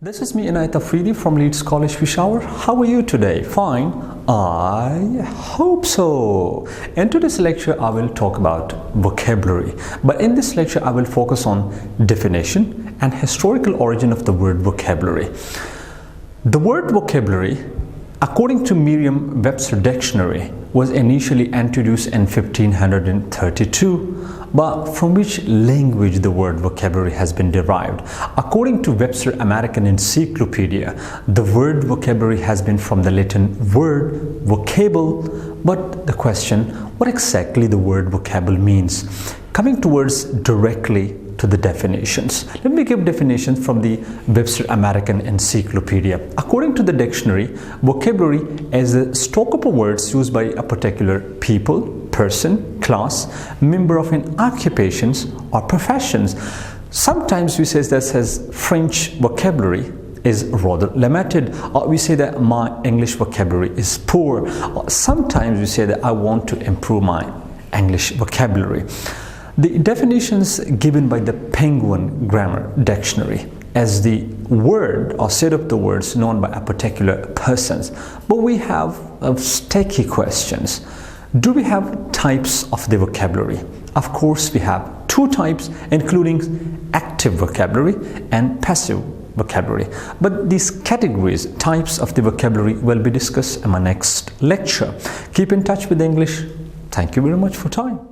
This is me, Inayat Afridi from LEEDS College, Peshawar. How are you today? Fine? I hope so. In today's lecture, I will talk about vocabulary. But in this lecture, I will focus on definition and historical origin of the word vocabulary. The word vocabulary, according to Merriam-Webster Dictionary, was initially introduced in 1532. But from which language the word vocabulary has been derived? According to Webster American Encyclopedia, the word vocabulary has been from the Latin word vocable. But the question, what exactly the word vocable means? Coming towards directly to the definitions. Let me give definitions from the Webster American Encyclopedia. According to the dictionary, vocabulary is a stock of words used by a particular people, person, class, member of an occupations or professions. Sometimes we say that as French vocabulary is rather limited, or we say that my English vocabulary is poor, or sometimes we say that I want to improve my English vocabulary. The definitions given by the Penguin Grammar Dictionary as the word or set of the words known by a particular person. But we have sticky questions. Do we have types of the vocabulary? Of course, we have two types, including active vocabulary and passive vocabulary. But these categories, types of the vocabulary, will be discussed in my next lecture. Keep in touch with English. Thank you very much for time.